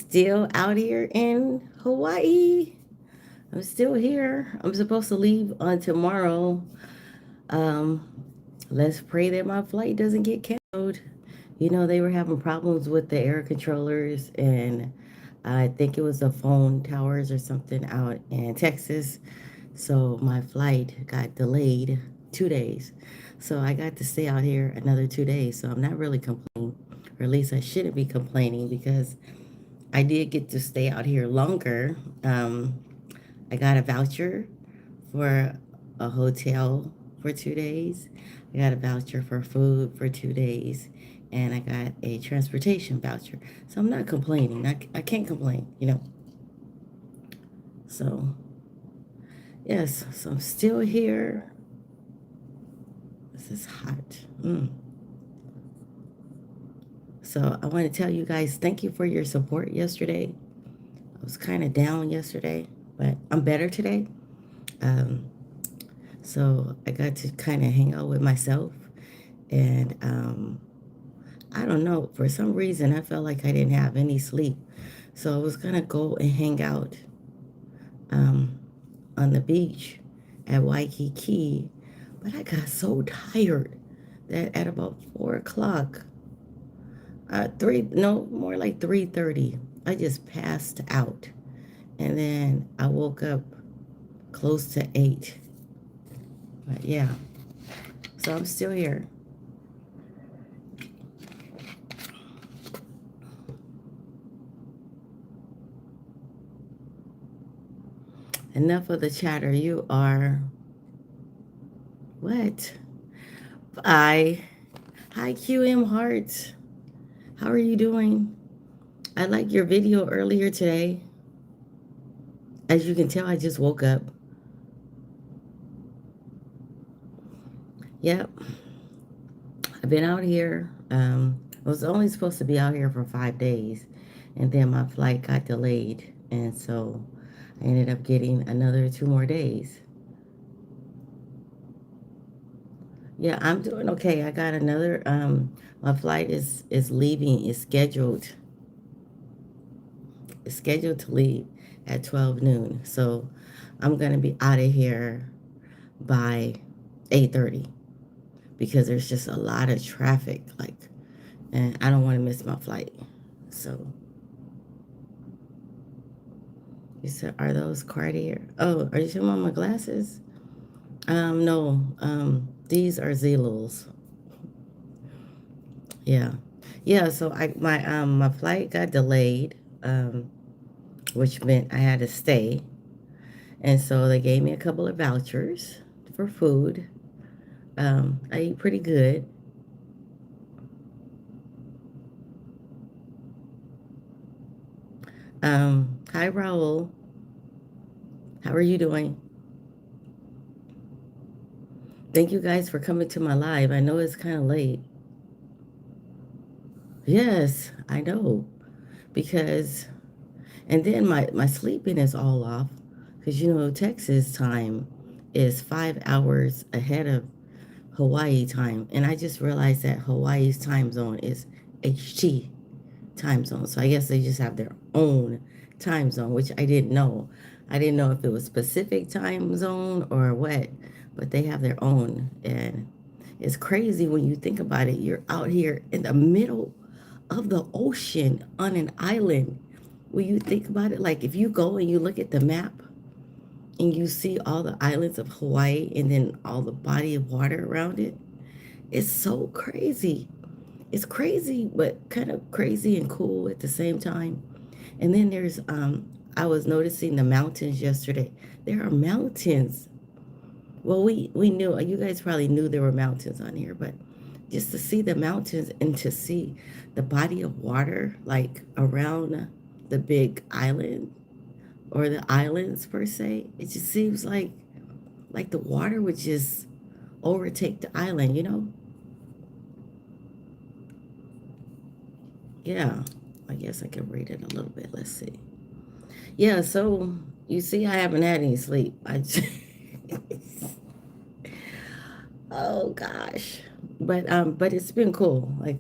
still out here in Hawaii. I'm still here. I'm supposed to leave on tomorrow. Um, let's pray that my flight doesn't get canceled. You know, they were having problems with the air controllers, and I think it was the phone towers or something out in Texas. So my flight got delayed 2 days. So I got to stay out here another 2 days. So I'm not really complaining, or at least I shouldn't be complaining because I did get to stay out here longer. I got a voucher for a hotel for 2 days. I got a voucher for food for 2 days. And I got a transportation voucher. So I'm not complaining. I can't complain, you know. So, yes, so I'm still here. This is hot. So I want to tell you guys thank you for your support yesterday. I was kind of down yesterday, but I'm better today. Um, so I got to kind of hang out with myself. And I don't know, for some reason, I felt like I didn't have any sleep. So I was going to go and hang out um, on the beach at Waikiki. But I got so tired that at about 4 o'clock, more like 3:30, I just passed out. And then I woke up close to 8. But yeah, so I'm still here. Enough of the chatter. You are what? Hi. Hi, QM Hearts. How are you doing? I liked your video earlier today. As you can tell, I just woke up. Yep. I've been out here. I was only supposed to be out here for 5 days, and then my flight got delayed, and so I ended up getting another 2 more days. Yeah, I'm doing okay. I got another. My flight is leaving. Is scheduled to leave at 12 noon. So I'm gonna be out of here by 8:30 because there's just a lot of traffic. And I don't want to miss my flight. So you said, are those Cartier? Oh, are you talking about my glasses? No. These are Zilos. Yeah. Yeah, so my flight got delayed, which meant I had to stay. And so they gave me a couple of vouchers for food. I eat pretty good. Hi Raul. How are you doing? Thank you guys for coming to my live. I know it's kind of late. Yes, I know. Because and then my sleeping is all off because you know Texas time is 5 hours ahead of Hawaii time, and I just realized that Hawaii's time zone is HT time zone. So I guess they just have their own time zone, which I didn't know. I didn't know if it was Pacific time zone or what, but they have their own, and it's crazy when you think about it. You're out here in the middle of the ocean on an island. When you think about it, like if you go and you look at the map and you see all the islands of Hawaii and then all the body of water around it, it's so crazy. It's crazy, but kind of crazy and cool at the same time. And then I was noticing the mountains yesterday. There are mountains. Well, we knew, you guys probably knew there were mountains on here, but just to see the mountains and to see the body of water like around the big island or the islands per se, it just seems like the water would just overtake the island, you know? Yeah, I guess I can read it a little bit. Let's see. Yeah, so you see, I haven't had any sleep. Oh gosh, but it's been cool. Like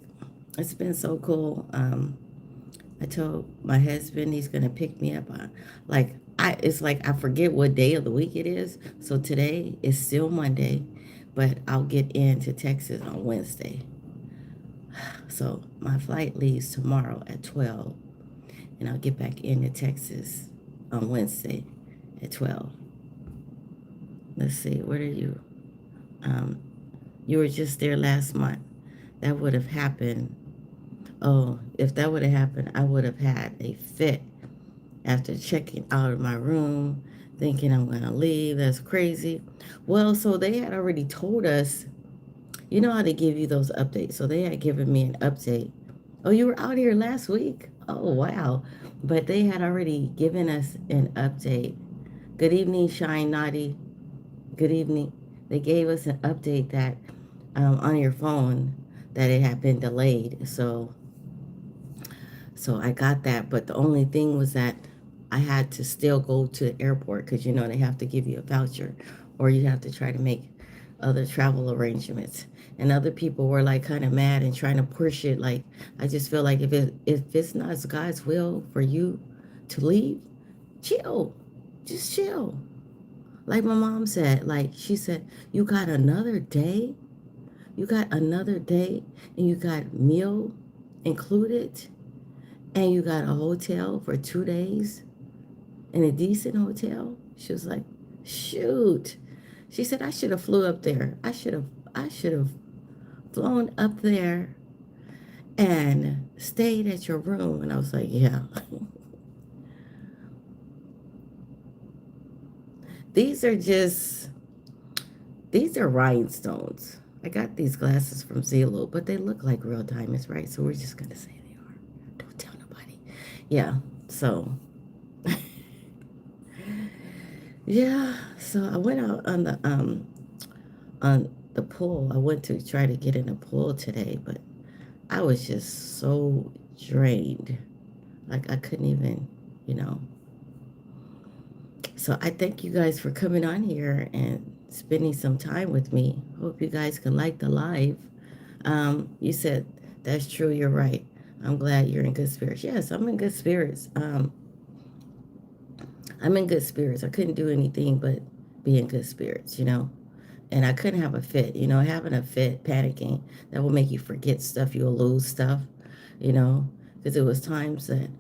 it's been so cool. I told my husband he's gonna pick me up on, like, it's like I forget what day of the week it is. So today is still Monday, but I'll get into Texas on Wednesday. So my flight leaves tomorrow at 12, and I'll get back into Texas on Wednesday at 12. Let's see, what are you? Um, you were just there last month. That would have happened. Oh, if that would have happened, I would have had a fit after checking out of my room, thinking I'm going to leave. That's crazy. Well, so they had already told us, you know how they give you those updates. So they had given me an update. Oh, you were out here last week? Oh, wow. But they had already given us an update. Good evening, Shine Naughty. Good evening. They gave us an update that on your phone that it had been delayed. So I got that, but the only thing was that I had to still go to the airport because you know they have to give you a voucher, or you have to try to make other travel arrangements. And other people were like kind of mad and trying to push it. Like I just feel like if it's not God's will for you to leave, chill, just chill. Like my mom said, like she said, you got another day, you got another day, and you got meal included, and you got a hotel for 2 days in a decent hotel. She was like, shoot. She said, I should have flew up there. I should have flown up there and stayed at your room. And I was like, yeah. these are just, these are rhinestones. I got these glasses from Zillow, but they look like real diamonds, right? So we're just going to say they are. Don't tell nobody. Yeah. So yeah, so I went out on the pool. I went to try to get in the pool today, but I was just so drained. Like I couldn't even, you know. So I thank you guys for coming on here and spending some time with me. Hope you guys can like the live. You said that's true. You're right. I'm glad you're in good spirits. Yes, I'm in good spirits. I'm in good spirits. I couldn't do anything but be in good spirits, you know. And I couldn't have a fit, you know, having a fit, panicking, that will make you forget stuff. You'll lose stuff, you know, because it was times that,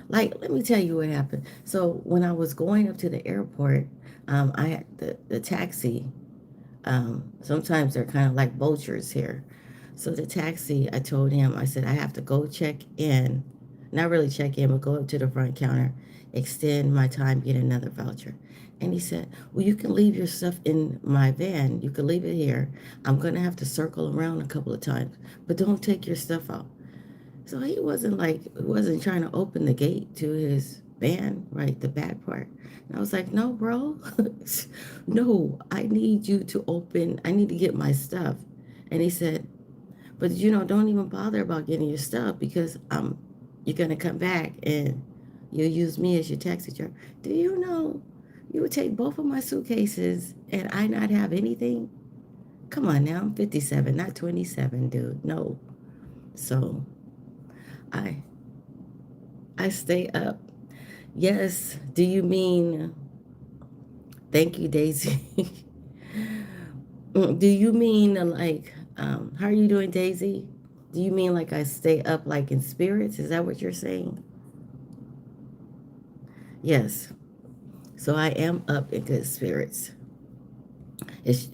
like, let me tell you what happened. So when I was going up to the airport, I had the taxi. Sometimes they're kind of like vultures here. So the taxi, I told him, I said, I have to go check in, not really check in, but go up to the front counter, extend my time, get another voucher. And he said, well, you can leave your stuff in my van. You can leave it here. I'm going to have to circle around a couple of times, but don't take your stuff out. So he wasn't trying to open the gate to his van, right? The back part. And I was like, no, bro, no, I need to get my stuff. And he said, but you know, don't even bother about getting your stuff because you're going to come back and you'll use me as your taxi driver. Do you know you would take both of my suitcases and I not have anything? Come on now, I'm 57, not 27, dude. No. So I I stay up. Yes. Do you mean, thank you, Daisy? Do you mean like, how are you doing, Daisy? Do you mean like I stay up like in spirits? Is that what you're saying? Yes. So I am up in good spirits.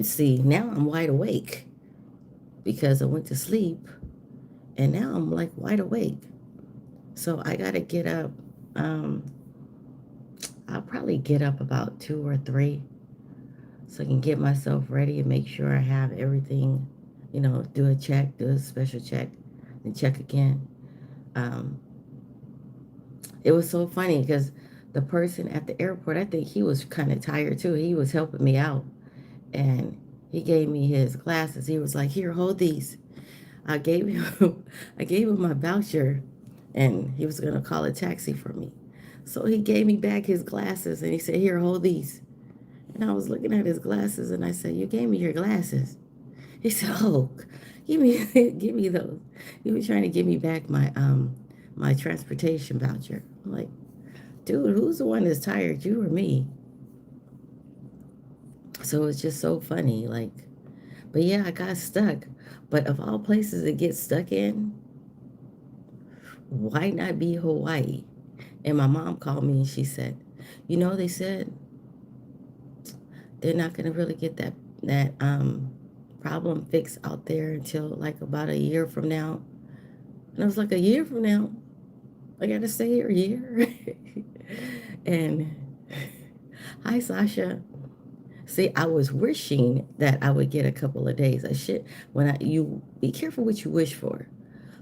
See, now I'm wide awake because I went to sleep and now I'm like wide awake. So I got to get up. Um, I'll probably get up about 2 or 3 so I can get myself ready and make sure I have everything, you know, do a check, do a special check, and check again. Um, it was so funny because the person at the airport, I think he was kind of tired too. He was helping me out and he gave me his glasses. He was like, here, hold these. I gave him, I gave him my voucher and he was going to call a taxi for me. So he gave me back his glasses and he said, here, hold these. And I was looking at his glasses and I said, you gave me your glasses. He said, oh, give me, give me those. He was trying to give me back my transportation voucher. I'm like, dude, who's the one that's tired, you or me? So it's just so funny. Like, but yeah, I got stuck. But of all places to get stuck in, why not be Hawaii? And my mom called me and she said, they said they're not gonna really get that problem fixed out there until like about a year from now. And I was like, a year from now? I gotta stay here a year? And hi, Sasha. See, I was wishing that I would get a couple of days. I should, you be careful what you wish for.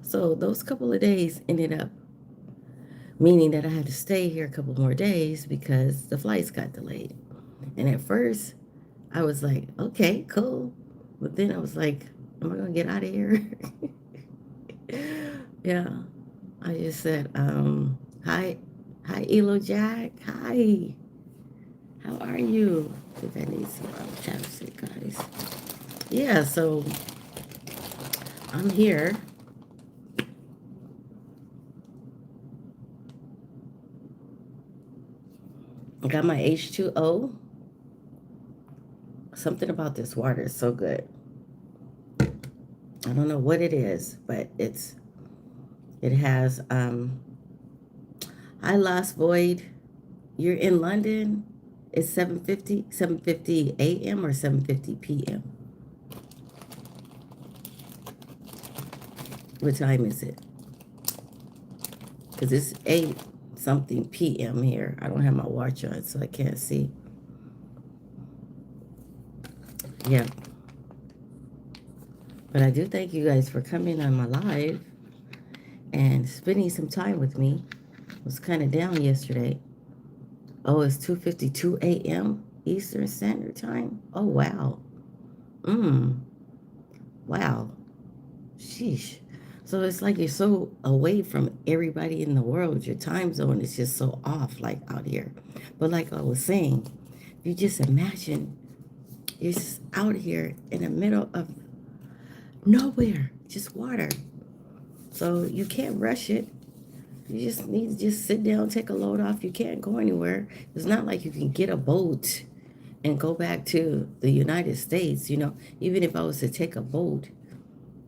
So those couple of days ended up meaning that I had to stay here a couple more days because the flights got delayed. And at first, I was like, okay, cool. But then I was like, am I gonna get out of here? Yeah. I just said, hi, Elo Jack. Hi. How are you? I think I need some chapstick, guys. Yeah, so I'm here. I got my H2O. Something about this water is so good. I don't know what it is, but it has I lost void. You're in London. It's 7:50 a.m. or 7:50 p.m. What time is it? Because it's 8 something p.m. here. I don't have my watch on, so I can't see. Yeah. But I do thank you guys for coming on my live and spending some time with me. I was kind of down yesterday. Oh, it's 2:52 a.m. Eastern Standard Time. Oh, wow. Mm. Wow. Sheesh. So it's like you're so away from everybody in the world. Your time zone is just so off, like out here. But like I was saying, if you just imagine you're just out here in the middle of nowhere, just water. So you can't rush it. You just need to just sit down, take a load off. You can't go anywhere. It's not like you can get a boat and go back to the United States. Even if I was to take a boat,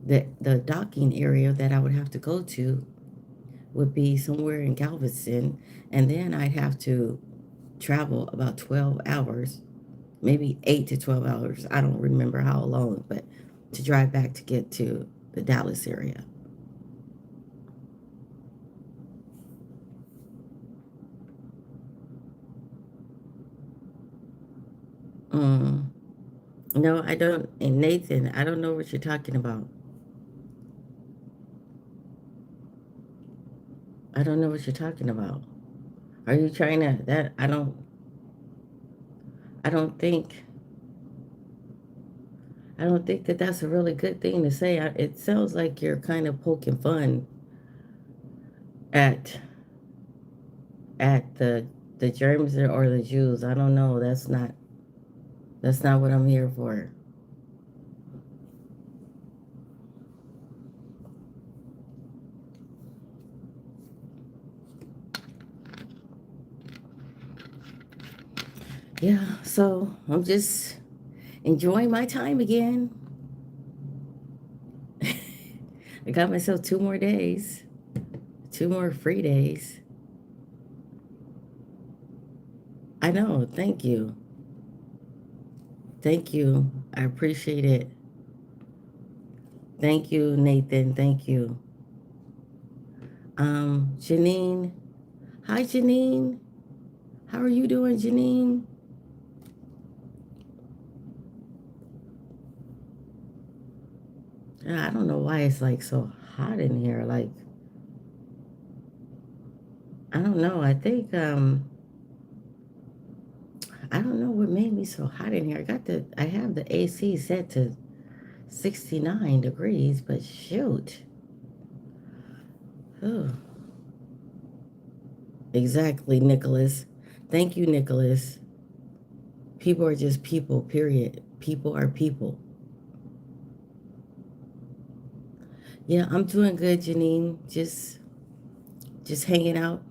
the docking area that I would have to go to would be somewhere in Galveston, and then I'd have to travel about 12 hours, maybe 8 to 12 hours. I don't remember how long, but to drive back to get to the Dallas area. Mm. No, I don't. And Nathan, I don't know what you're talking about. I don't know what you're talking about. Are you trying to that I don't think that that's a really good thing to say. It sounds like you're kind of poking fun at the germs or the Jews. I don't know. That's not what I'm here for. Yeah, so I'm just enjoying my time again. I got myself 2 more days, 2 more free days. I know. Thank you. Thank you. I appreciate it. Thank you, Nathan. Thank you. Janine. Hi, Janine. How are you doing, Janine? I don't know why it's like so hot in here. Like, I don't know. I don't know what made me so hot in here. I have the AC set to 69 degrees, but shoot. Oh, exactly, Nicholas. Thank you, Nicholas. People are just people, period. People are people. Yeah, I'm doing good, Janine. Just just hanging out.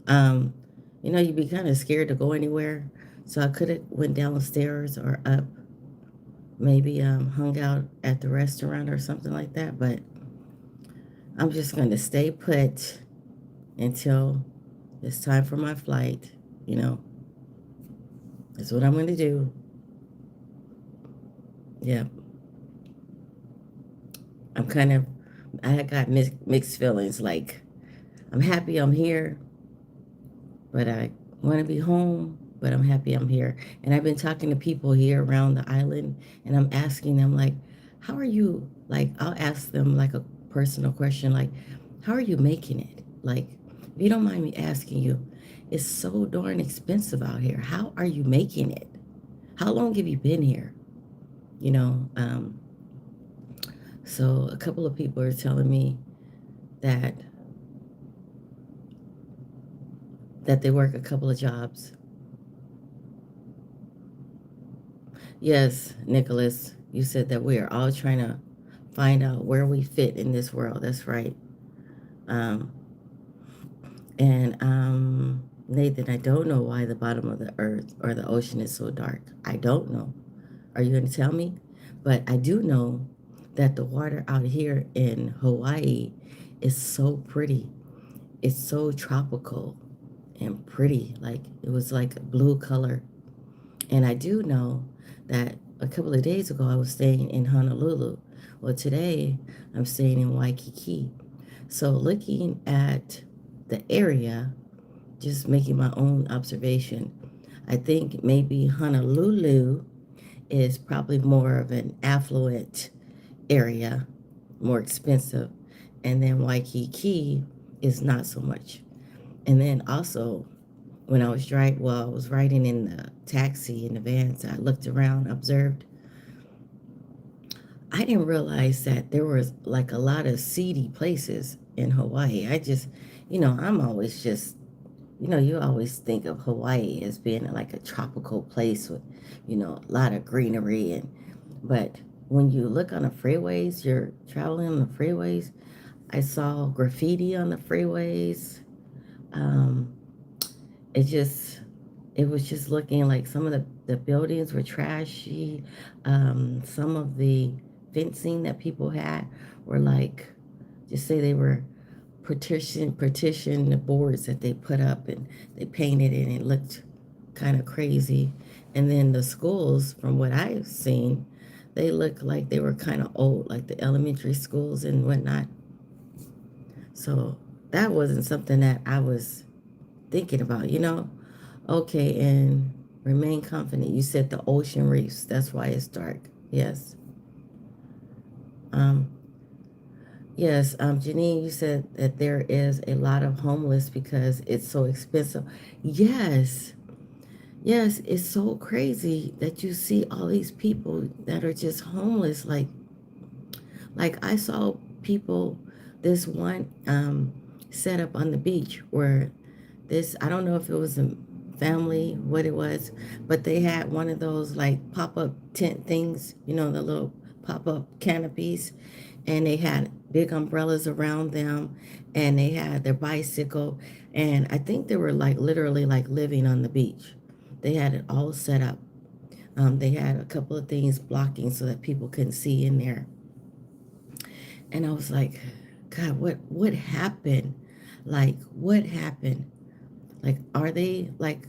Um, you'd be kind of scared to go anywhere. So I could have went downstairs or up, maybe hung out at the restaurant or something like that. But I'm just going to stay put until it's time for my flight. You know, that's what I'm going to do. Yeah, I'm kind of, I got mixed feelings. Like, I'm happy I'm here, but I want to be home, but I'm happy I'm here. And I've been talking to people here around the island, and I'm asking them, like, how are you? Like, I'll ask them, like, a personal question, like, how are you making it? Like, if you don't mind me asking you, it's so darn expensive out here. How are you making it? How long have you been here? You know, so a couple of people are telling me that they work a couple of jobs. Yes, Nicholas, you said that we are all trying to find out where we fit in this world. That's right. Um, and Nathan, I don't know why the bottom of the earth or the ocean is so dark. I don't know. Are you going to tell me? But I do know that the water out here in Hawaii is so pretty. It's so tropical and pretty. Like it was like a blue color. And I do know that a couple of days ago I was staying in Honolulu. Well, today I'm staying in Waikiki. So looking at the area, just making my own observation, I think maybe Honolulu is probably more of an affluent area, more expensive, and then Waikiki is not so much. And then also when I was riding in the taxi in the vans, I looked around, observed. I didn't realize that there was like a lot of seedy places in Hawaii. I'm always just, you always think of Hawaii as being like a tropical place with, a lot of greenery but when you look on the freeways, you're traveling on the freeways. I saw graffiti on the freeways. Um, it just it was just looking like some of the buildings were trashy. Some of the fencing that people had were like, just say they were partition the boards that they put up and they painted it and it looked kind of crazy. And then the schools, from what I've seen, they look like they were kind of old, like the elementary schools and whatnot. So that wasn't something that I was thinking about. Okay, and remain confident. You said the ocean reefs. That's why it's dark. Yes. Um, yes, Janine, you said that there is a lot of homeless because it's so expensive. Yes. Yes, it's so crazy that you see all these people that are just homeless. Like I saw people, this one set up on the beach where I don't know if it was a family, what it was, but they had one of those like pop-up tent things, the little pop-up canopies, and they had big umbrellas around them, and they had their bicycle, and I think they were like literally like living on the beach. They had it all set up. They had a couple of things blocking so that people couldn't see in there. And I was like, God, what happened? Like, what happened? Like, are they like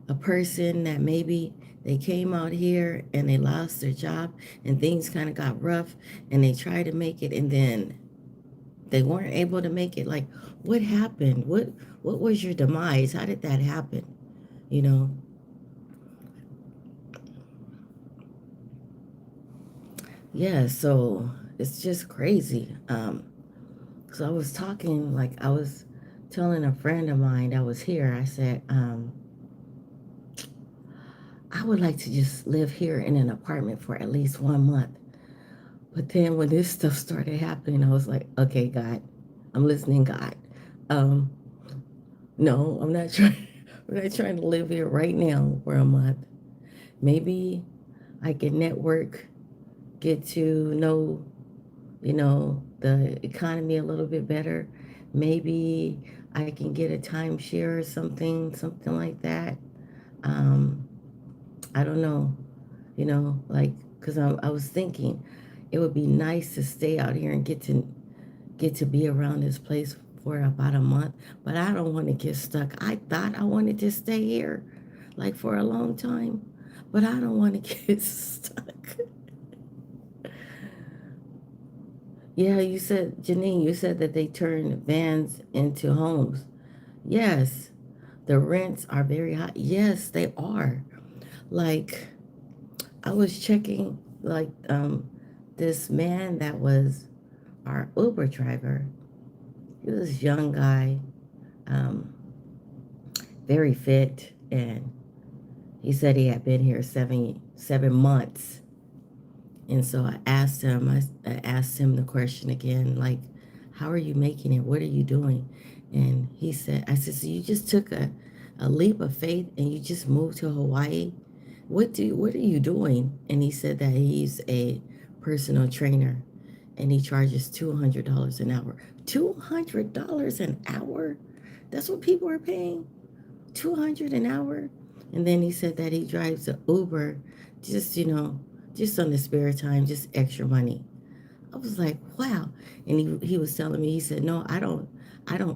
a person that maybe they came out here and they lost their job and things kind of got rough and they tried to make it and then they weren't able to make it? Like, what happened? What was your demise? How did that happen? You know? Yeah, so it's just crazy. So I was talking, like I was telling a friend of mine that was here, I said, I would like to just live here in an apartment for at least 1 month. But then when this stuff started happening, I was like, okay, God, I'm listening, God. Um, no, I'm not trying. I'm not trying to live here right now for a month. Maybe I can network, get to know, the economy a little bit better. maybe I can get a timeshare or something like that. Um, I don't know, like, because I was thinking it would be nice to stay out here and get to be around this place for about a month, but I don't want to get stuck. I thought I wanted to stay here like for a long time, but I don't want to get stuck. Yeah, you said, Janine, you said that they turn vans into homes. Yes, the rents are very high. Yes, they are. Like, I was checking, like, this man that was our Uber driver. He was this young guy, um, very fit, and he said he had been here 7 months. And so I asked him the question again, like, how are you making it? What are you doing? And I said, so you just took a leap of faith and you just moved to Hawaii? What are you doing? And he said that he's a personal trainer and he charges $200 an hour. $200 an hour? That's what people are paying? 200 an hour? And then he said that he drives an Uber just, just on the spare time, just extra money. I was like, wow. And he was telling me, he said, no, I don't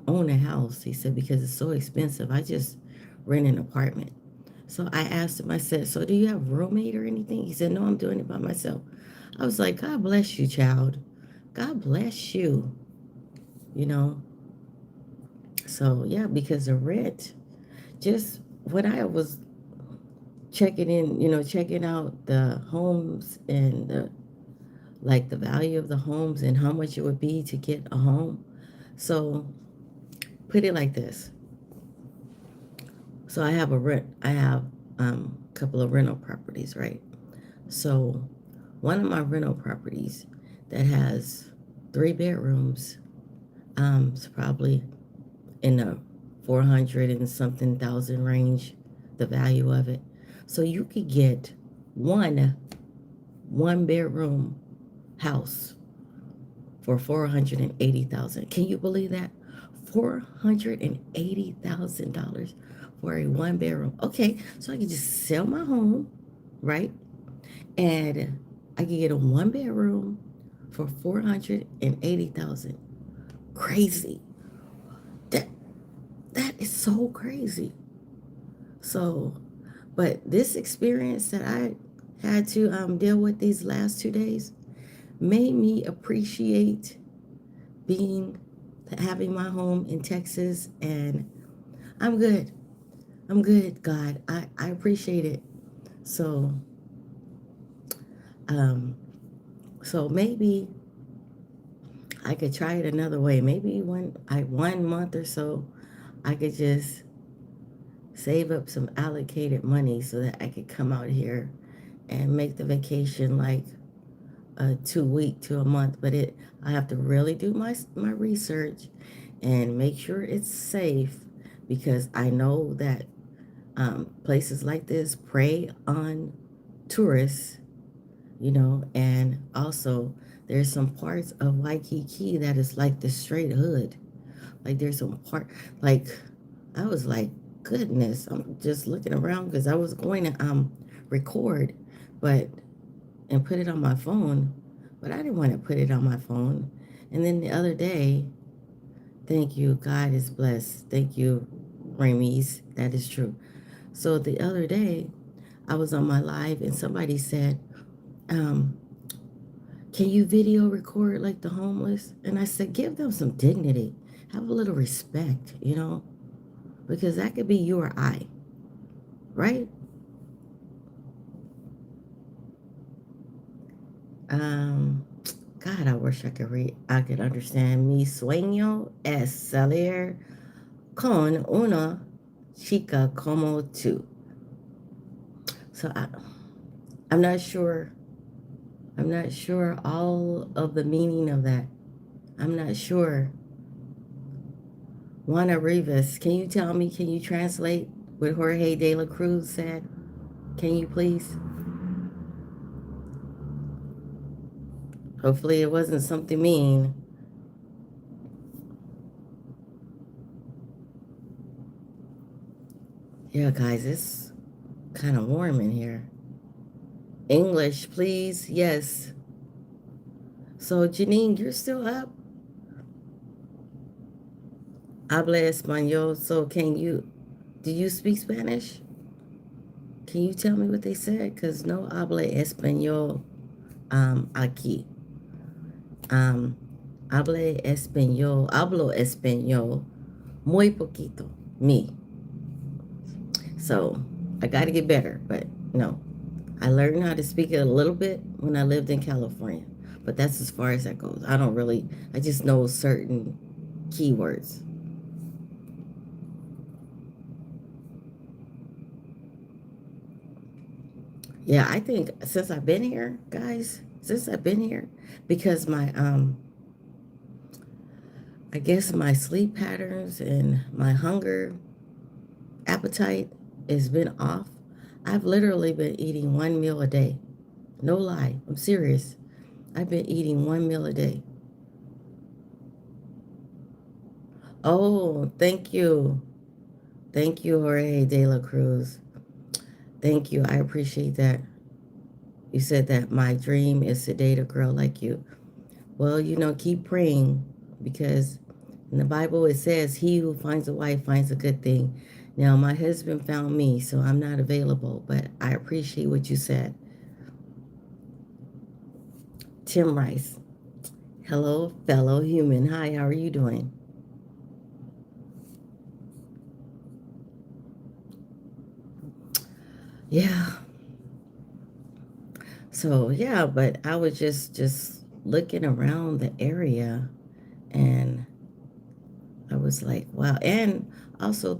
own a house. He said, because it's so expensive. I just rent an apartment. So I asked him, I said, so do you have a roommate or anything? He said, no, I'm doing it by myself. I was like, God bless you, child. God bless you, you know. So yeah, because the rent, just when I was checking out the homes and like the value of the homes and how much it would be to get a home. So put it like this. So I have a couple of rental properties, right? So one of my rental properties that has 3 bedrooms, it's probably in the 400 and something thousand range, the value of it. So you could get one bedroom house for 480,000. Can you believe that? $480,000 for a one bedroom. Okay, so I can just sell my home, right? And I can get a one bedroom for 480,000. Crazy. That that is so crazy. So, but this experience that I had to deal with these last 2 days made me appreciate being having my home in Texas, and I'm good. I'm good, God. I appreciate it. So um so maybe I could try it another way. Maybe 1 month or so I could just save up some allocated money so that I could come out here and make the vacation like a 2 week to a month. But I have to really do my research and make sure it's safe, because I know that places like this prey on tourists, and also there's some parts of Waikiki that is like the straight hood. Like there's some part, like I was like, goodness, I'm just looking around because I was going to record, but and put it on my phone, but I didn't want to put it on my phone. And then the other day, thank you, God is blessed. Thank you, Ramies. That is true. So the other day, I was on my live and somebody said, um, can you video record like the homeless? And I said, give them some dignity. Have a little respect, because that could be you or I, right? Um, God, I wish I could read. I could understand. Mi sueño es salir con una chica como tú. So I'm not sure. I'm not sure all of the meaning of that. I'm not sure. Juana Rivas, can you tell me? Can you translate what Jorge de la Cruz said? Can you please? Hopefully, it wasn't something mean. Yeah, guys, it's kind of warm in here. English, please. Yes. So, Janine, you're still up? Habla español. So, do you speak Spanish? Can you tell me what they said? Because no habla español aquí. Um, hablo español muy poquito, me. So I got to get better, but no. I learned how to speak it a little bit when I lived in California, but that's as far as that goes. I just know certain keywords. Yeah, I think since I've been here, guys, since I've been here, because I guess my sleep patterns and my hunger appetite has been off. I've literally been eating one meal a day. No lie, I'm serious. I've been eating one meal a day. Oh, thank you. Thank you, Jorge De La Cruz. Thank you. I appreciate that. You said that my dream is to date a girl like you. Well, keep praying because in the Bible it says, he who finds a wife finds a good thing. Now, my husband found me, so I'm not available, but I appreciate what you said. Tim Rice. Hello, fellow human. Hi, how are you doing? Yeah. So, yeah, but I was just looking around the area and I was like, wow. And also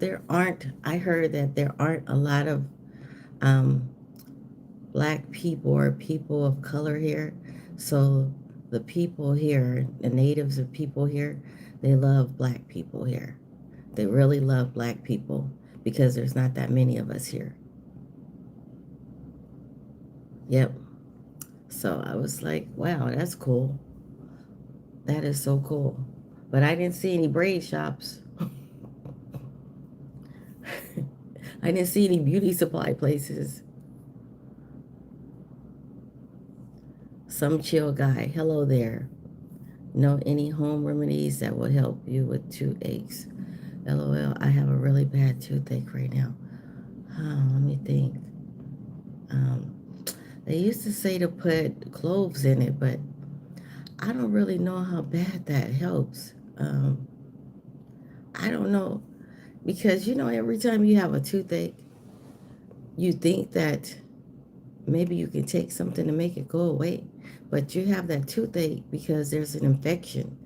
I heard that there aren't a lot of um, black people or people of color here. So the people here, the natives of people here, they love black people here. They really love black people because there's not that many of us here. Yep. So I was like, wow, that's cool. That is so cool. But I didn't see any braid shops. I didn't see any beauty supply places. Some chill guy. Hello there. Know any home remedies that will help you with toothaches? LOL. I have a really bad toothache right now. Let me think. Um, they used to say to put cloves in it, but I don't really know how bad that helps. I don't know because every time you have a toothache, you think that maybe you can take something to make it go away, but you have that toothache because there's an infection,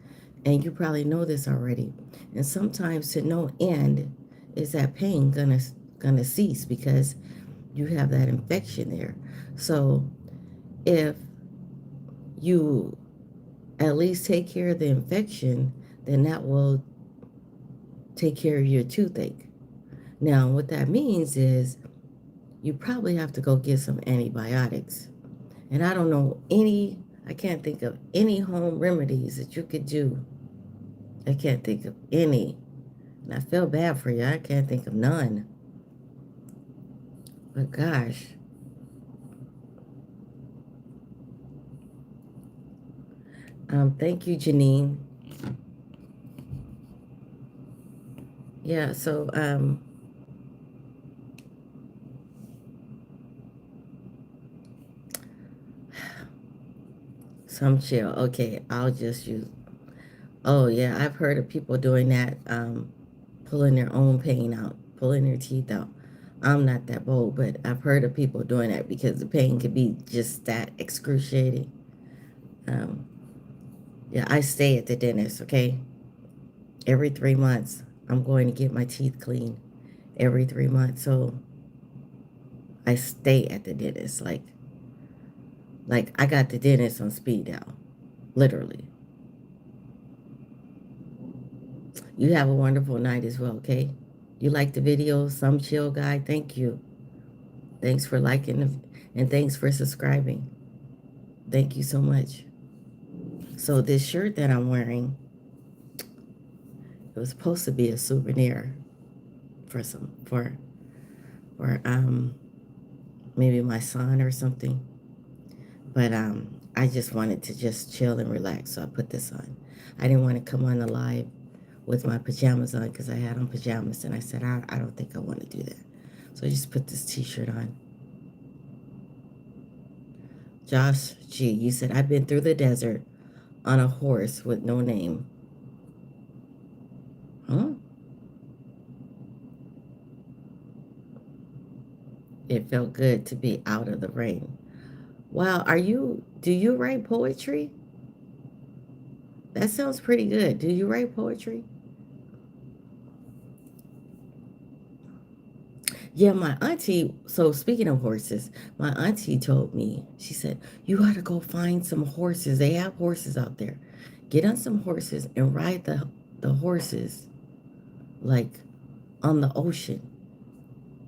and you probably know this already. And sometimes to no end is that pain gonna cease because you have that infection there. So if you at least take care of the infection, then that will take care of your toothache. Now, what that means is you probably have to go get some antibiotics. And I can't think of any home remedies that you could do. I can't think of any. And I feel bad for you. I can't think of none. But gosh, thank you, Janine. Yeah, so some chill. Okay, I'll just use. Oh yeah, I've heard of people doing that, pulling their own pain out, pulling their teeth out. I'm not that bold, but I've heard of people doing that because the pain could be just that excruciating. Um, yeah, I stay at the dentist. Okay, every 3 months, I'm going to get my teeth cleaned every 3 months. So I stay at the dentist. Like I got the dentist on speed dial, literally. You have a wonderful night as well, okay? You like the video, some chill guy? Thank you. Thanks for liking and thanks for subscribing. Thank you so much. So this shirt that I'm wearing, it was supposed to be a souvenir for or maybe my son or something. But I just wanted to just chill and relax, so I put this on. I didn't want to come on the live with my pajamas on because I had on pajamas, and I said I don't think I want to do that. So I just put this t-shirt on. Josh G, you said I've been through the desert on a horse with no name. Huh? It felt good to be out of the rain. Wow, do you write poetry? That sounds pretty good. Do you write poetry? Yeah, my auntie, so speaking of horses, my auntie told me, she said, you got to go find some horses. They have horses out there. Get on some horses and ride the horses like on the ocean.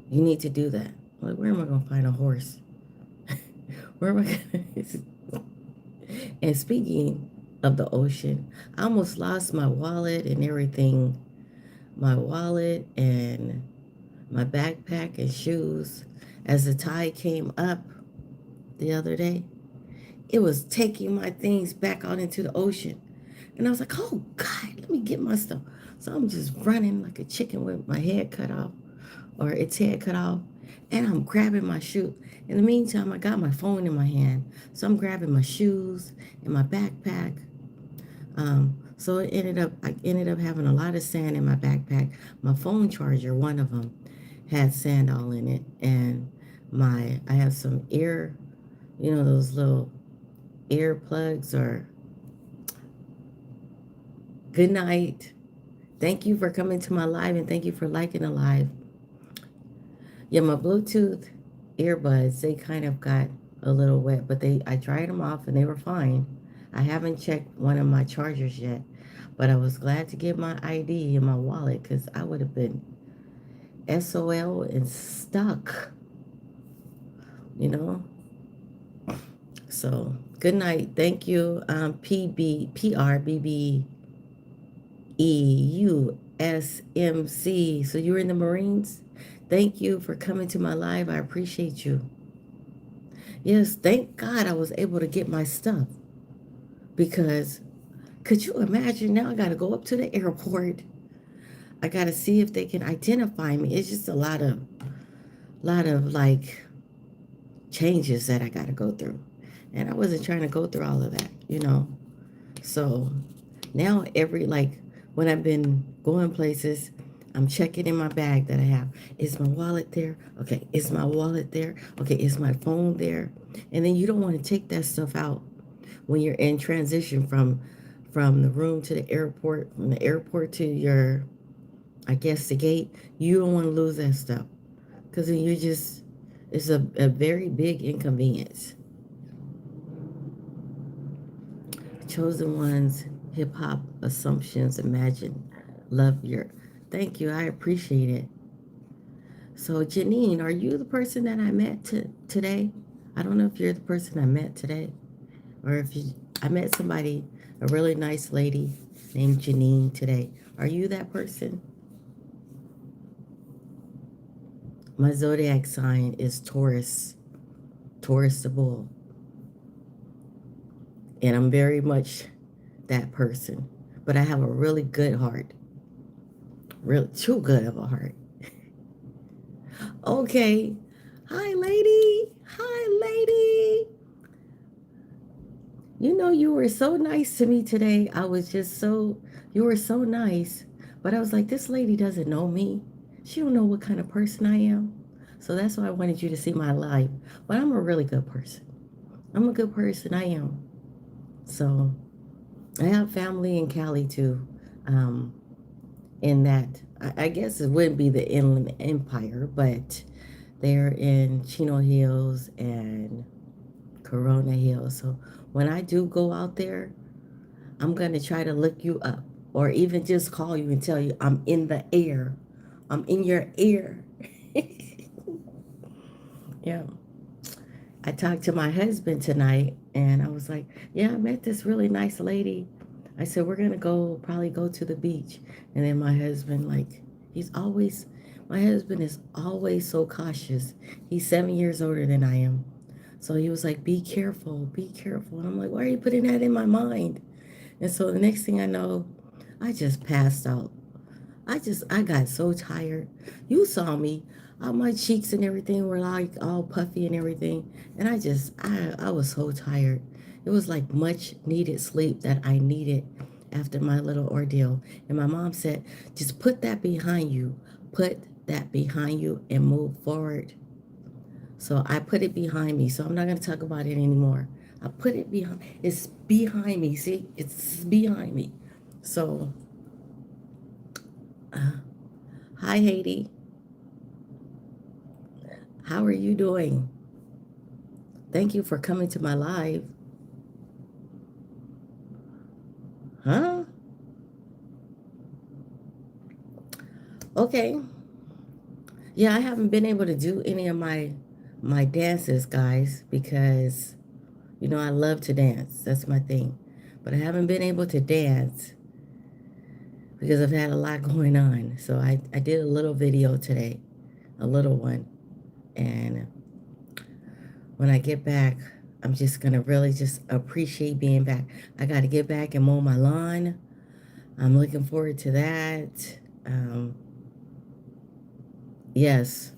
You need to do that. I'm like, where am I going to find a horse? Where am I going to? And speaking of the ocean, I almost lost my wallet and everything. My wallet and my backpack and shoes as the tide came up the other day. It was taking my things back out into the ocean. And I was like, oh God, let me get my stuff. So I'm just running like a chicken with my head cut off or its head cut off. And I'm grabbing my shoe. In the meantime, I got my phone in my hand. So I'm grabbing my shoes and my backpack. So I ended up having a lot of sand in my backpack. My phone charger, one of them, had sand all in it. And I have some those little earplugs or good night. Thank you for coming to my live and thank you for liking the live. Yeah, my Bluetooth earbuds, they kind of got a little wet, but I dried them off and they were fine. I haven't checked one of my chargers yet, but I was glad to get my ID in my wallet because I would have been SOL and stuck, you know? So, good night. Thank you, PRBBEUSMC. So, you're in the Marines? Thank you for coming to my live. I appreciate you. Yes, thank God I was able to get my stuff because could you imagine now I got to go up to the airport. I got to see if they can identify me. It's just a lot of like changes that I got to go through. And I wasn't trying to go through all of that, you know. So now when I've been going places, I'm checking in my bag that I have. Is my wallet there? Okay, is my wallet there? Okay, is my phone there? And then you don't want to take that stuff out when you're in transition from the room to the airport, from the airport to your, I guess, the gate. You don't want to lose that stuff because then it's a very big inconvenience. Chosen Ones, Hip Hop Assumptions, Imagine, Love Your. Thank you, I appreciate it. So, Janine, are you the person that I met today? I don't know if you're the person I met today, or if I met somebody, a really nice lady named Janine today. Are you that person? My zodiac sign is Taurus, Taurus the bull, and I'm very much that person. But I have a really good heart, really too good of a heart. Okay. Hi, lady. Hi, lady. You know, you were so nice to me today. You were so nice. But I was like, this lady doesn't know me. She don't know what kind of person I am. So that's why I wanted you to see my life. But I'm a really good person. I'm a good person. I am. So I have family in Cali too. Um, in that, I guess it wouldn't be the Inland Empire, but they're in Chino Hills and Corona Hills. So when I do go out there, I'm going to try to look you up or even just call you and tell you I'm in the air. I'm in your ear. Yeah. I talked to my husband tonight and I was like, yeah, I met this really nice lady. I said, we're going to probably go to the beach. And then my husband, like, he's always, My husband is always so cautious. He's 7 years older than I am. So he was like, be careful, be careful. And I'm like, why are you putting that in my mind? And so the next thing I know, I just passed out. I got so tired. You saw me. All my cheeks and everything were like all puffy and everything. And I was so tired. It was like much needed sleep that I needed after my little ordeal. And my mom said, just put that behind you. Put that behind you and move forward. So I put it behind me. So I'm not going to talk about it anymore. I put it behind. It's behind me. See, it's behind me. So, uh, hi, Haiti. How are you doing? Thank you for coming to my live. Huh? Okay. Yeah, I haven't been able to do any of my dances, guys, because I love to dance. That's my thing. But I haven't been able to dance because I've had a lot going on. So I did a little video today, a little one. And when I get back, I'm just going to really just appreciate being back. I got to get back and mow my lawn. I'm looking forward to that. Um, yes,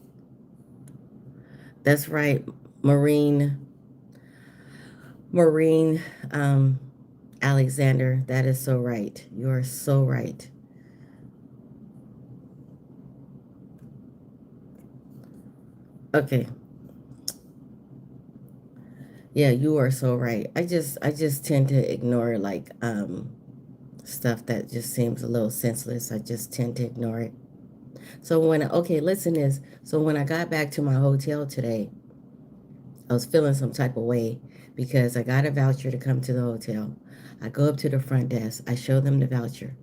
that's right. Marine, Marine um, Alexander, that is so right. You are so right. Okay. Yeah, you are so right. I just tend to ignore like stuff that just seems a little senseless. I just tend to ignore it. So okay, listen this. So when I got back to my hotel today, I was feeling some type of way because I got a voucher to come to the hotel. I go up to the front desk, I show them the voucher,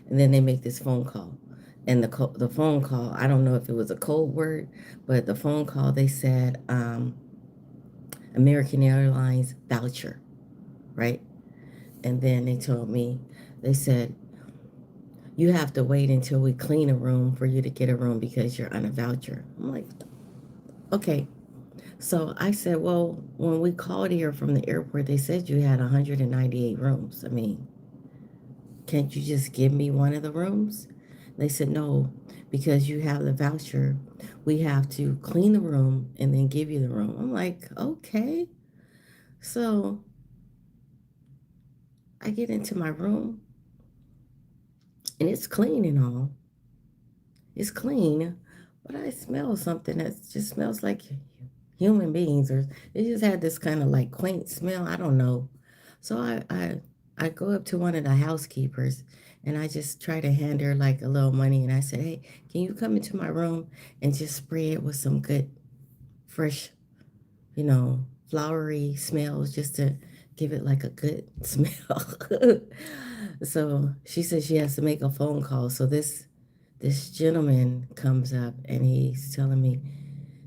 and then they make this phone call. And the phone call, I don't know if it was a code word, but the phone call they said American Airlines voucher, right? And then they told me, they said, you have to wait until we clean a room for you to get a room because you're on a voucher. I'm like, okay. So I said, well, when we called here from the airport, they said you had 198 rooms. I mean, can't you just give me one of the rooms? They said, no, because you have the voucher. We have to clean the room and then give you the room. I'm like, okay. So I get into my room and it's clean and all. It's clean, but I smell something that just smells like human beings, or it just had this kind of like quaint smell. I don't know. So I go up to one of the housekeepers and I just try to hand her like a little money and I said, hey, can you come into my room and just spray it with some good fresh, flowery smells just to give it like a good smell. So she said she has to make a phone call. So this gentleman comes up and he's telling me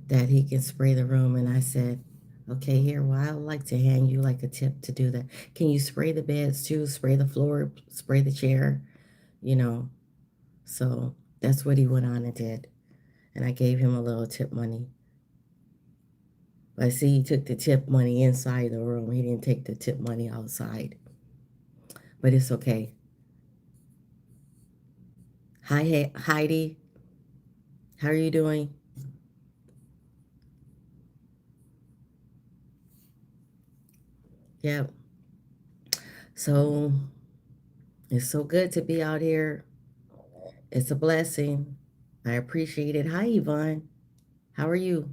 that he can spray the room. And I said, okay, here, well, I'd like to hand you like a tip to do that. Can you spray the beds too? Spray the floor, spray the chair, you know? So that's what he went on and did. And I gave him a little tip money. But I see he took the tip money inside the room. He didn't take the tip money outside. But it's okay. Hi, Heidi. How are you doing? Yeah. So it's so good to be out here. It's a blessing. I appreciate it. Hi, Yvonne. How are you?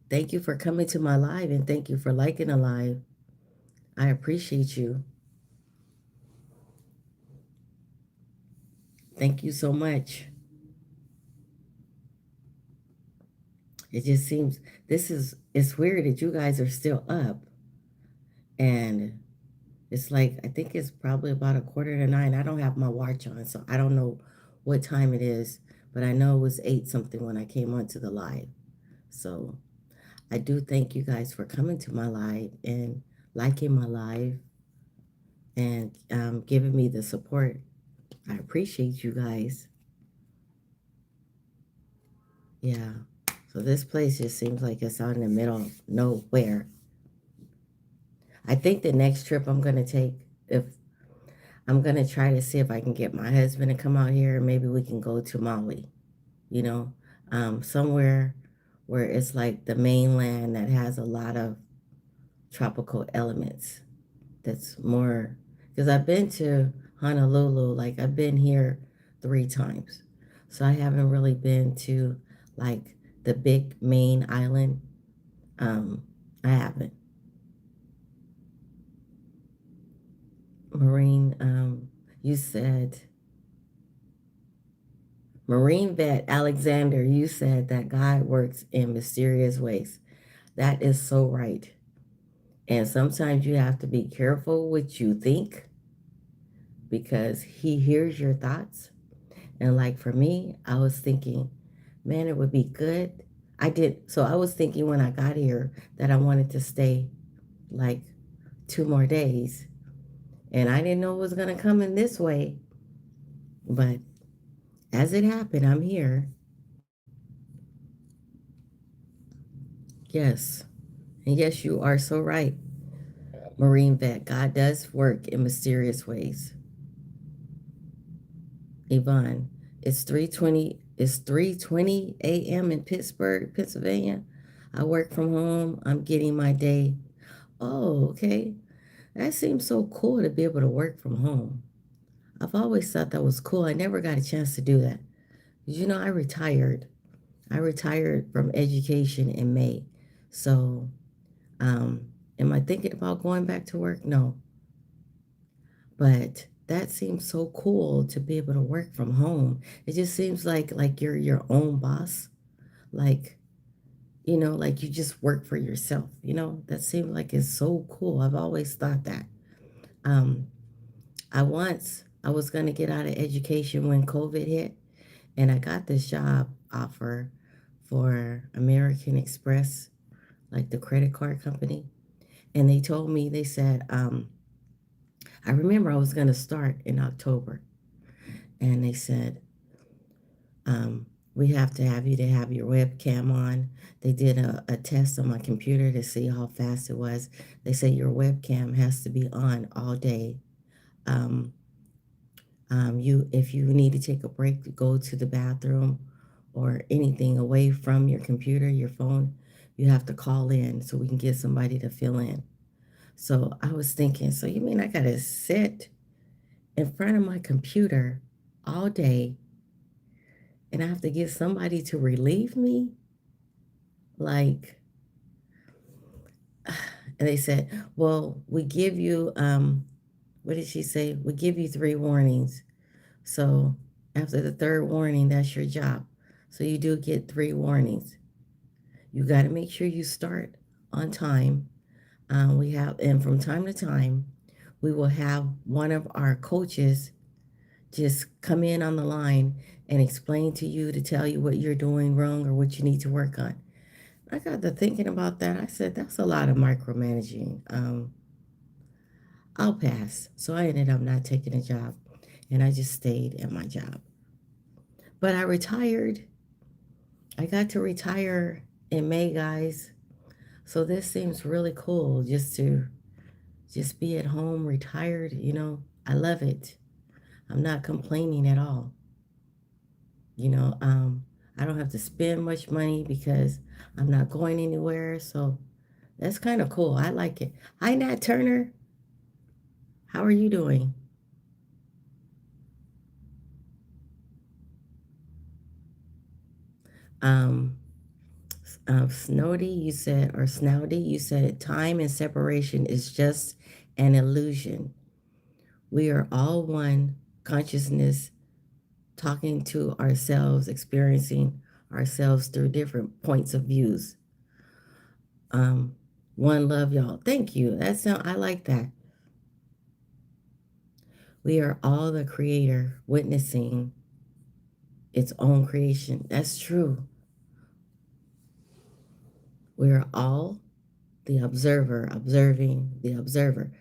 Thank you for coming to my live and thank you for liking the live. I appreciate you. Thank you so much. It just seems it's weird that you guys are still up and it's like I think it's probably about a quarter to nine. I don't have my watch on, so I don't know what time it is, but I know it was eight something when I came onto the live. So I do thank you guys for coming to my live and liking my live and giving me the support. I appreciate you guys. Yeah. So this place just seems like it's out in the middle of nowhere. I think the next trip I'm gonna take, if I'm gonna try to see if I can get my husband to come out here and maybe we can go to Maui, you know, somewhere where it's like the mainland that has a lot of tropical elements. That's more, because I've been to Honolulu, like I've been here 3 times. So I haven't really been to like the big main island. Um, I haven't. Marine, you said, Marine vet Alexander, you said that God works in mysterious ways. That is so right. And sometimes you have to be careful what you think because he hears your thoughts. And like for me, I was thinking, man, it would be good. So I was thinking when I got here that I wanted to stay like 2 more days. And I didn't know it was going to come in this way. But as it happened, I'm here. Yes. And yes, you are so right, Marine vet. God does work in mysterious ways. Yvonne, it's 3:20 a.m. in Pittsburgh, Pennsylvania. I work from home. I'm getting my day. Oh, okay. That seems so cool to be able to work from home. I've always thought that was cool. I never got a chance to do that. You know, I retired. I retired from education in May. So, um, am I thinking about going back to work? No. But that seems so cool to be able to work from home. It just seems like you're your own boss. Like, like you just work for yourself. That seems like it's so cool. I've always thought that. Um, I was going to get out of education when COVID hit, and I got this job offer for American Express, like the credit card company. And they told me, they said, I remember I was going to start in October, and they said, we have to have you to have your webcam on. They did a test on my computer to see how fast it was. They said your webcam has to be on all day. Um, if you need to take a break to go to the bathroom or anything away from your computer, your phone, you have to call in so we can get somebody to fill in. So I was thinking, so you mean I gotta sit in front of my computer all day and I have to get somebody to relieve me? Like, and they said, well, we give you, what did she say? We give you 3 warnings. So after the third warning, that's your job. So you do get 3 warnings. You got to make sure you start on time. And from time to time, we will have one of our coaches just come in on the line and explain to you to tell you what you're doing wrong or what you need to work on. I got to thinking about that. I said, that's a lot of micromanaging. I'll pass. So I ended up not taking a job and I just stayed at my job. But I retired. I got to retire in May, guys. So this seems really cool just be at home retired. I love it. I'm not complaining at all. You know, um, I don't have to spend much money because I'm not going anywhere. So that's kind of cool. I like it. Hi, Nat Turner. How are you doing? Um, Snowdy, you said, or Snowdy, you said time and separation is just an illusion. We are all one consciousness talking to ourselves, experiencing ourselves through different points of views. Um, One love, y'all. Thank you. I like that. We are all the creator witnessing its own creation. That's true. We are all the observer, observing the observer.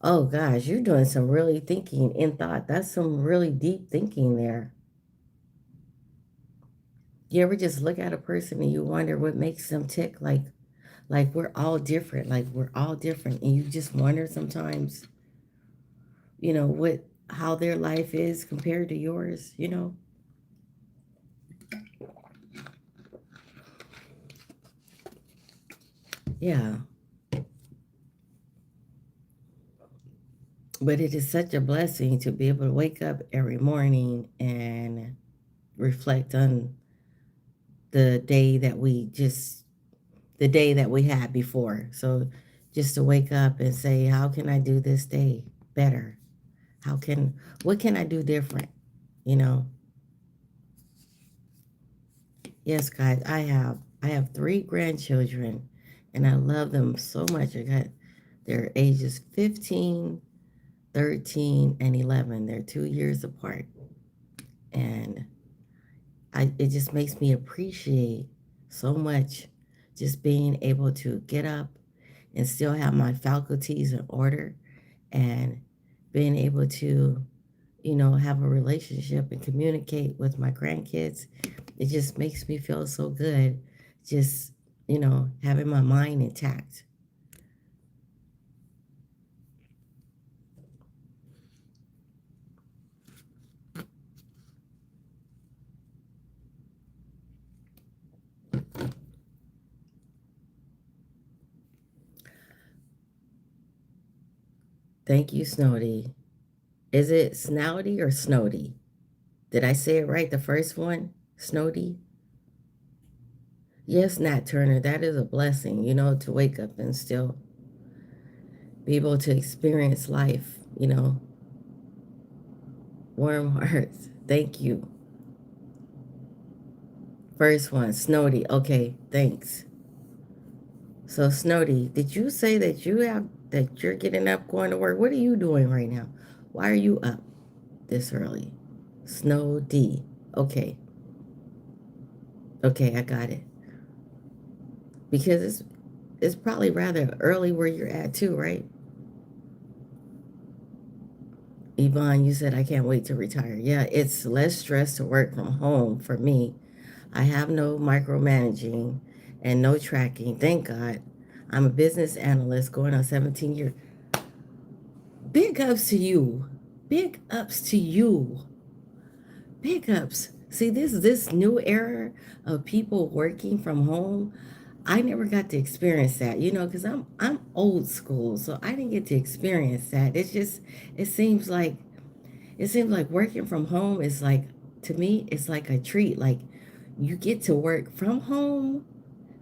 Oh gosh, you're doing some really thinking in thought. That's some really deep thinking there. You ever just look at a person and you wonder what makes them tick? Like we're all different. Like we're all different, and you just wonder sometimes, what how their life is compared to yours. Yeah. But it is such a blessing to be able to wake up every morning and reflect on the day that we just the day that we had before. So just to wake up and say, how can I do this day better? What can I do different? You know? Yes, guys, I have three grandchildren and I love them so much. I got their ages 15, 13, and 11. They're 2 years apart. And it just makes me appreciate so much just being able to get up and still have my faculties in order and being able to, have a relationship and communicate with my grandkids. It just makes me feel so good just, having my mind intact. Thank you, Snowdy. Is it Snouty or Snowdy? Did I say it right the first one? Snowdy? Yes, Nat Turner, that is a blessing, to wake up and still be able to experience life. Warm hearts. Thank you. First one, Snowdy. Okay, thanks. So, Snowdy, did you say that you're getting up going to work? What are you doing right now? Why are you up this early? Snow D. Okay. Okay, I got it. Because it's probably rather early where you're at too, right? Yvonne, you said I can't wait to retire. Yeah, it's less stress to work from home for me. I have no micromanaging and no tracking. Thank God. I'm a business analyst going on 17 years. Big ups to you. Big ups to you. Big ups. See, this new era of people working from home. I never got to experience that, because I'm old school, so I didn't get to experience that. It seems like it seems like working from home is like, to me, it's like a treat. Like you get to work from home,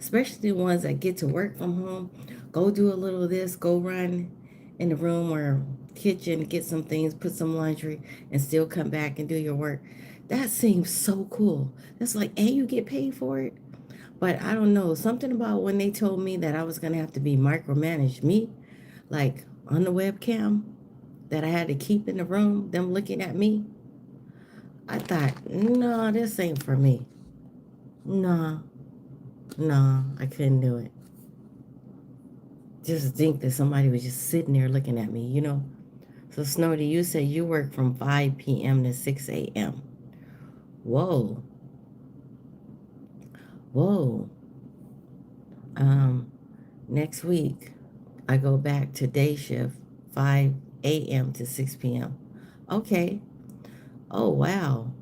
especially the ones that get to work from home. Go do a little of this, go run in the room or kitchen, get some things, put some laundry, and still come back and do your work. That seems so cool. That's like, and you get paid for it. But I don't know, something about when they told me that I was gonna have to be micromanaged, me, like on the webcam, that I had to keep in the room, them looking at me. I thought, no, this ain't for me. No, no, I couldn't do it. Just think that somebody was just sitting there looking at me. So, Snowdy, you say you work from 5 p.m. to 6 a.m. Whoa, whoa. Um, Next week, I go back to day shift, 5 a.m. to 6 p.m. Okay. Oh, wow.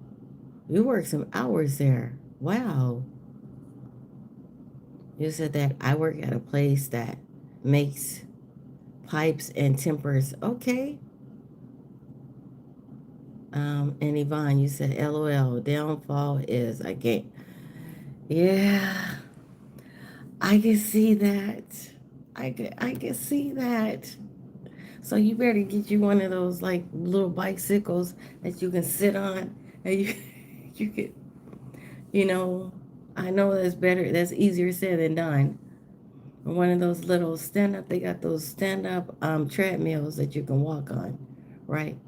You work some hours there. Wow. You said that I work at a place that makes pipes and tempers. Okay. And Yvonne, you said LOL. Downfall is I get. Yeah, I can see that. I can see that. So you better get you one of those like little bicycles that you can sit on, and you you could, you know. I know that's better. That's easier said than done. One of those little stand up. They got those stand up treadmills that you can walk on, right?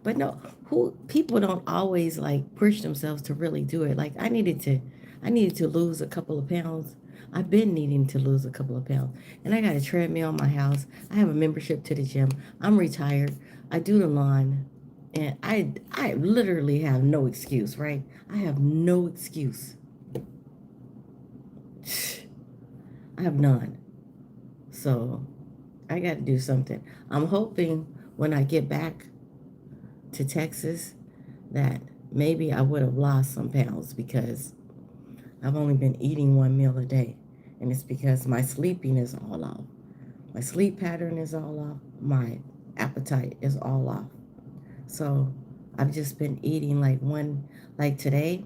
But no, who people don't always like push themselves to really do it. Like I needed to lose a couple of pounds. I've been needing to lose a couple of pounds, and I got a treadmill in my house. I have a membership to the gym. I'm retired. I do the lawn, and I literally have no excuse, right? I have no excuse. I have none. So I got to do something. I'm hoping when I get back to Texas that maybe I would have lost some pounds because I've only been eating one meal a day. And it's because my sleeping is all off. My sleep pattern is all off. My appetite is all off. So I've just been eating like one, like today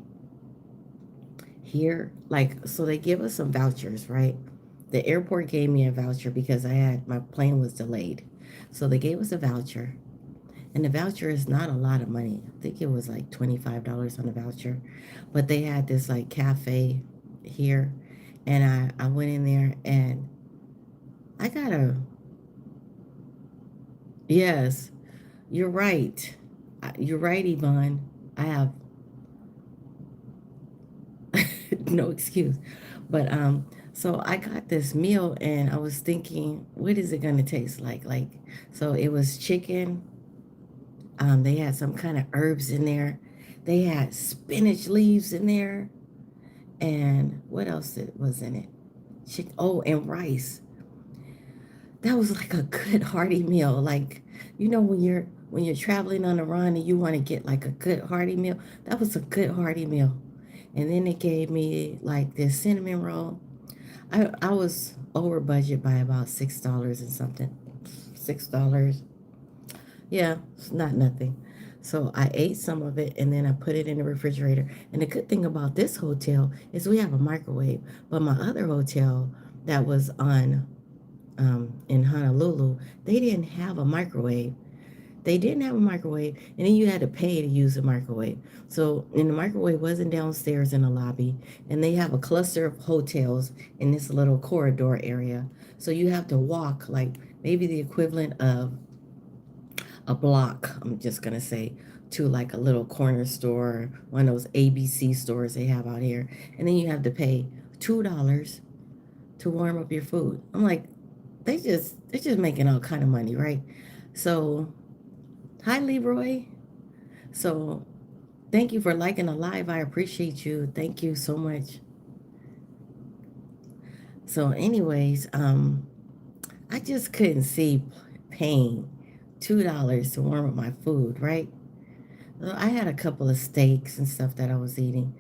here, like, so they give us some vouchers, right? The airport gave me a voucher because my plane was delayed. So they gave us a voucher. And the voucher is not a lot of money. I think it was like $25 on the voucher. But they had this like cafe here. And I went in there and I got a, yes, you're right. You're right, Yvonne. I have no excuse. But so I got this meal and I was thinking, what is it gonna taste like? Like, so it was chicken. They had some kind of herbs in there. They had spinach leaves in there. And what else was in it? Oh, and rice. That was like a good hearty meal. Like, when you're traveling on the run and you want to get like a good hearty meal, that was a good hearty meal. And then they gave me like this cinnamon roll. I was over budget by about $6 and something. $6. Yeah, it's not nothing. So I ate some of it and then I put it in the refrigerator. And the good thing about this hotel is we have a microwave. But my other hotel that was on in Honolulu, they didn't have a microwave. They didn't have a microwave, and then you had to pay to use the microwave. So, and the microwave wasn't downstairs in the lobby, and they have a cluster of hotels in this little corridor area. So you have to walk like maybe the equivalent of a block, I'm just gonna say, to like a little corner store, one of those ABC stores they have out here, and then you have to pay $2 to warm up your food. I'm like, they're just making all kind of money, right? So, hi Leroy. So, thank you for liking the live. I appreciate you. Thank you so much. So, anyways, I just couldn't see paying $2 to warm up my food, right? Well, I had a couple of steaks and stuff that I was eating.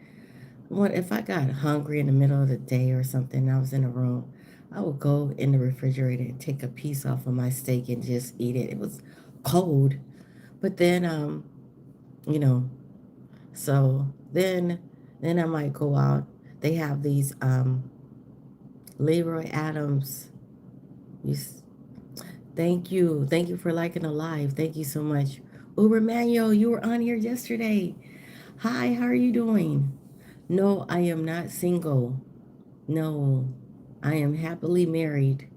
What if I got hungry in the middle of the day or something? I was in a room. I would go in the refrigerator and take a piece off of my steak and just eat it. It was cold, but then you know, so then I might go out. They have these Leroy Adams. You, thank you for liking the live. Thank you so much. Uber Manuel, you were on here yesterday. Hi, how are you doing? No, I am not single. No, I am happily married.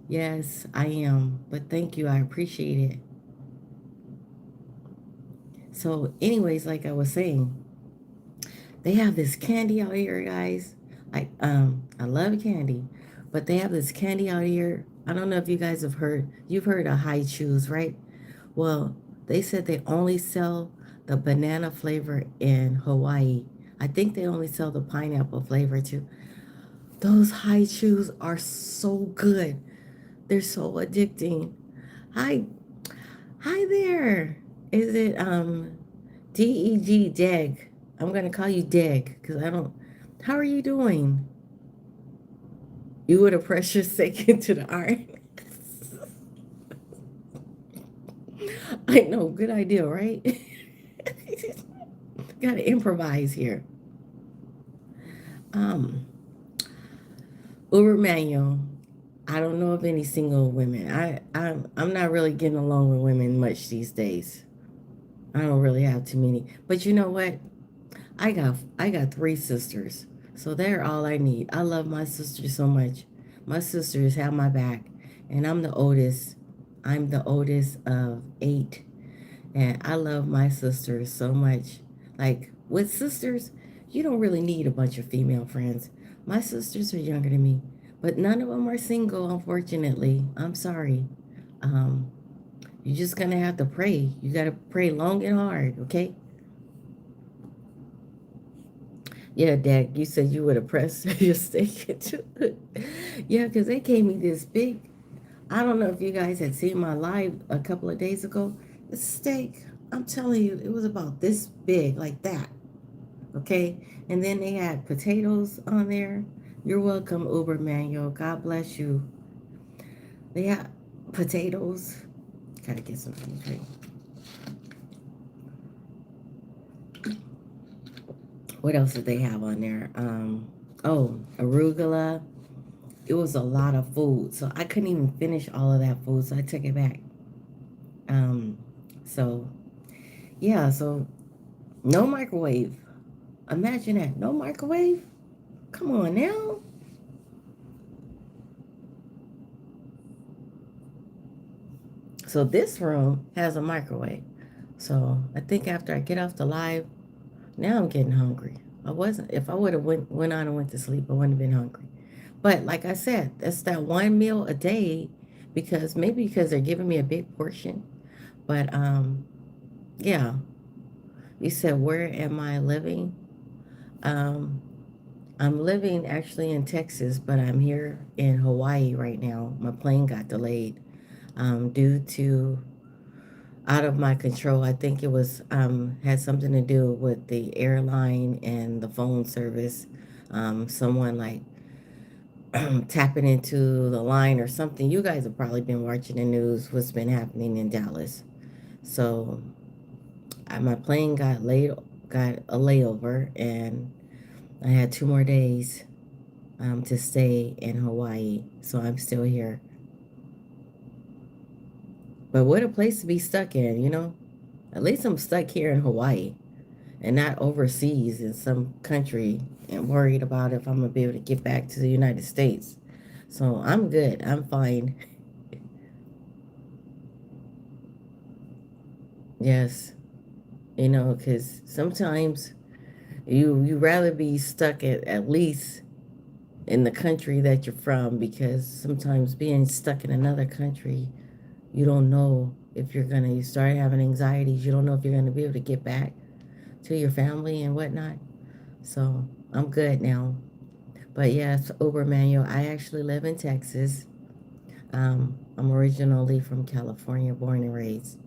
Yes, I am. But thank you. I appreciate it. So, anyways, like I was saying, they have this candy out here, guys. I love candy, but they have this candy out here. I don't know if you guys have heard. You've heard of high chews, right? Well, they said they only sell the banana flavor in Hawaii. I think they only sell the pineapple flavor too. Those high chews are so good. They're so addicting. Hi, hi there. Is it DEG Deg? I'm gonna call you Deg because I don't. How are you doing? You would have pressed your steak into the iron. I know, good idea, right? Gotta improvise here. Um, Uber Manual. I don't know of any single women. I'm not really getting along with women much these days. I don't really have too many. But you know what? I got three sisters. So they're all I need. I love my sisters so much. My sisters have my back. And I'm the oldest. I'm the oldest of eight. And I love my sisters so much. Like with sisters, you don't really need a bunch of female friends. My sisters are younger than me, but none of them are single, unfortunately. I'm sorry. Um, you're just gonna have to pray. You gotta pray long and hard, okay? Yeah, Dad, you said you would have pressed your steak into it. Yeah, because they gave me this big. I don't know if you guys had seen my live a couple of days ago. The steak, I'm telling you, it was about this big, like that. Okay, and then they had potatoes on there. You're welcome, Uber Manual. God bless you. They had potatoes. Gotta get something to drink. What else did they have on there? Oh, arugula. It was a lot of food, so I couldn't even finish all of that food, so I took it back. Um, so yeah, so no microwave. Imagine that, no microwave. Come on now. So this room has a microwave. So I think after I get off the live, now I'm getting hungry. I wasn't. If I would have went on and went to sleep, I wouldn't have been hungry. But like I said, that's that one meal a day, because maybe because they're giving me a big portion. But yeah. You said where am I living? Um, I'm living actually in Texas, but I'm here in Hawaii right now. My plane got delayed due to out of my control. I think it was had something to do with the airline and the phone service. Someone like tapping into the line or something. You guys have probably been watching the news. What's been happening in Dallas? So my plane got a layover, and I had 2 more days to stay in Hawaii. So I'm still here. But what a place to be stuck in, you know? At least I'm stuck here in Hawaii and not overseas in some country and worried about if I'm going to be able to get back to the United States. So I'm good. I'm fine. Yes. You know, because sometimes you rather be stuck at least in the country that you're from, because sometimes being stuck in another country, you don't know if you start having anxieties. You don't know if you're going to be able to get back to your family and whatnot. So I'm good now. But yes, Uber Manual, I actually live in Texas. I'm originally from California, born and raised.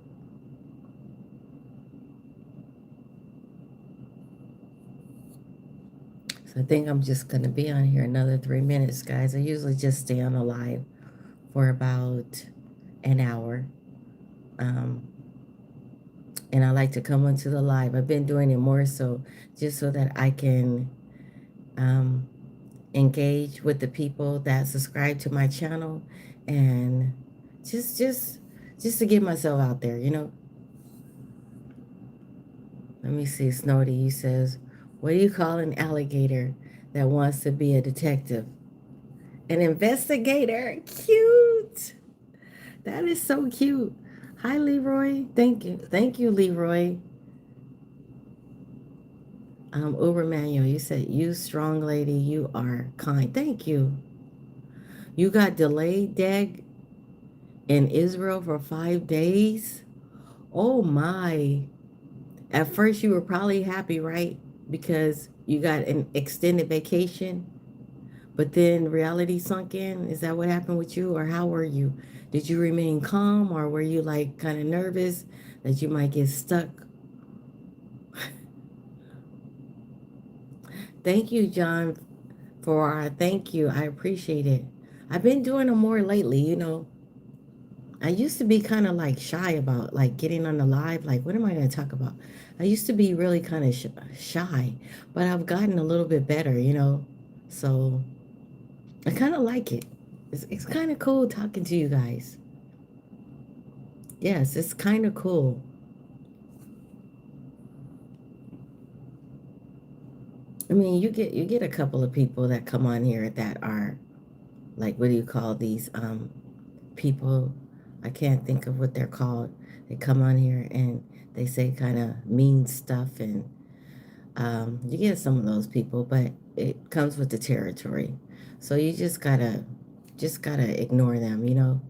So I think I'm just going to be on here another 3 minutes, guys. I usually just stay on the live for about an hour. Um, and I like to come onto the live. I've been doing it more so just so that I can um, engage with the people that subscribe to my channel, and just just just to get myself out there, you know. Let me see. Snowdy, you says, what do you call an alligator that wants to be a detective? An investigator. Cute. That is so cute. Hi, Leroy. Thank you, Leroy. Uber Manual, you said, you strong lady, you are kind. Thank you. You got delayed, Dag, in Israel for 5 days? Oh my. At first you were probably happy, right? Because you got an extended vacation, but then reality sunk in. Is that what happened with you, or how were you? Did you remain calm, or were you like kind of nervous that you might get stuck? Thank you, John, for our thank you. I appreciate it. I've been doing them more lately, you know. I used to be kind of like shy about like getting on the live. Like, what am I going to talk about? I used to be really kind of shy, but I've gotten a little bit better, you know. So I kind of like it. It's kind of cool talking to you guys. Yes, it's kind of cool. I mean, you get a couple of people that come on here that are like, what do you call these people? I can't think of what they're called. They come on here and they say kind of mean stuff, and you get some of those people, but it comes with the territory. So you just gotta ignore them, you know.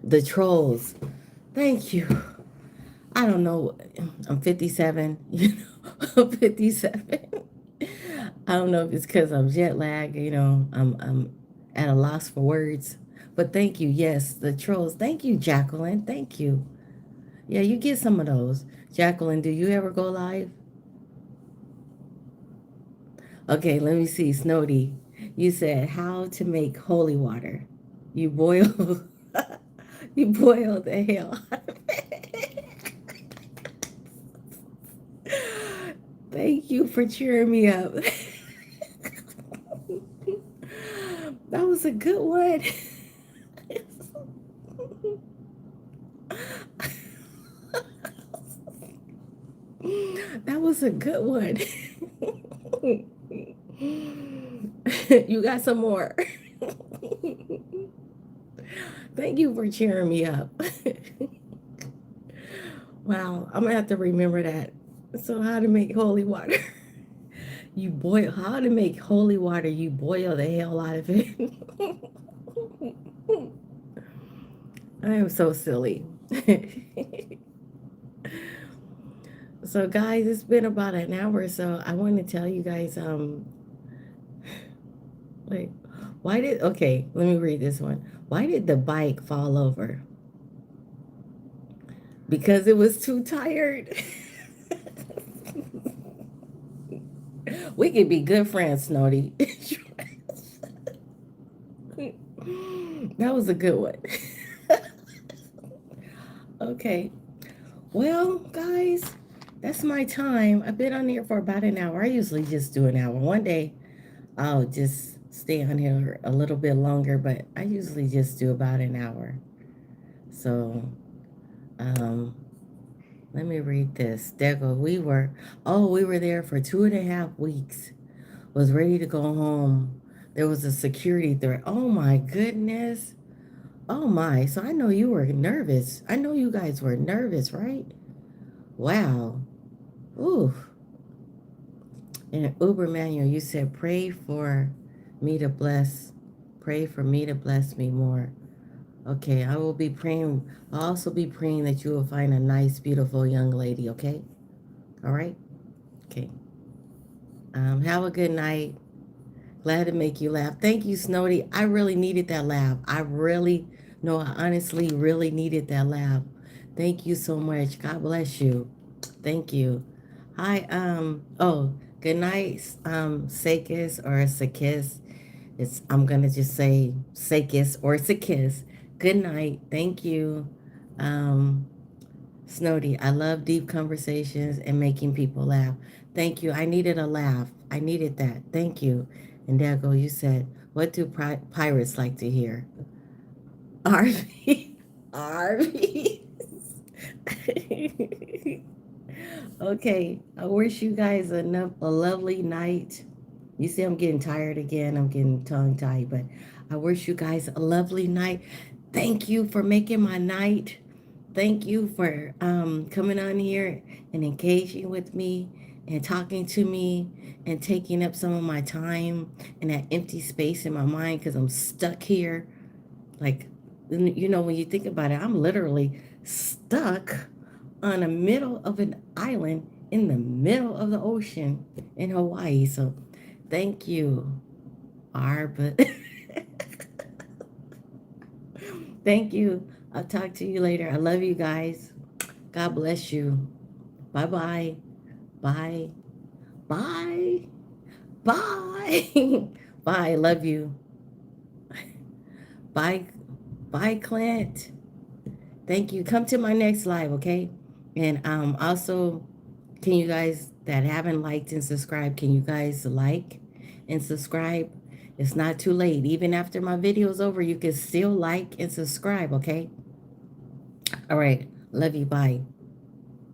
The trolls. Thank you. I don't know. I'm 57. You know, I'm 57. I don't know if it's because I'm jet lagged, I'm at a loss for words. But thank you. Yes, the trolls. Thank you, Jacqueline. Thank you. Yeah, you get some of those. Jacqueline, do you ever go live? Okay, let me see. Snowdy, you said how to make holy water. You boil, you boil the hell out of it. Thank you for cheering me up. That was a good one. That was a good one. You got some more. Thank you for cheering me up. Wow, I'm gonna have to remember that. So, how to make holy water? You boil. How to make holy water? You boil the hell out of it. I am so silly. So, guys, it's been about an hour. So, I want to tell you guys. Like, why did? Okay, let me read this one. Why did the bike fall over? Because it was too tired. We could be good friends, Snowdy. That was a good one. Okay. Well, guys, that's my time. I've been on here for about an hour. I usually just do an hour. One day I'll just stay on here a little bit longer, but I usually just do about an hour. So, um, let me read this. Dego, we were there for 2.5 weeks. Was ready to go home. There was a security threat. Oh my goodness. Oh my. So I know you were nervous. I know you guys were nervous, right? Wow. Ooh. And Uber Manual, you said me to bless, pray for me to bless me more. Okay, I will be praying. I'll also be praying that you will find a nice, beautiful young lady, okay? All right? Okay. Have a good night. Glad to make you laugh. Thank you, Snowdy. I really needed that laugh. No, I honestly really needed that laugh. Thank you so much. God bless you. Thank you. Hi, good night, Sakis or Sakis. I'm gonna just say Sakis or Sakis. Good night. Thank you. Um, Snowdy, I love deep conversations and making people laugh. Thank you. I needed a laugh. I needed that. Thank you. And Dago, you said, what do pirates like to hear? RV. RV. Okay. I wish you guys a lovely night. You see, I'm getting tired again. I'm getting tongue tied, but I wish you guys a lovely night. Thank you for making my night. Thank you for coming on here and engaging with me and talking to me and taking up some of my time and that empty space in my mind because I'm stuck here. Like, when you think about it, I'm literally stuck on the middle of an island in the middle of the ocean in Hawaii. So thank you, Arb. Thank you. I'll talk to you later. I love you guys. God bless you. Bye-bye. Bye. Bye. Bye. Bye. Love you. Bye. Bye, Clint. Thank you. Come to my next live, okay? And also, can you guys that haven't liked and subscribed, can you guys like and subscribe? It's not too late. Even after my video is over, you can still like and subscribe, okay? All right. Love you. Bye.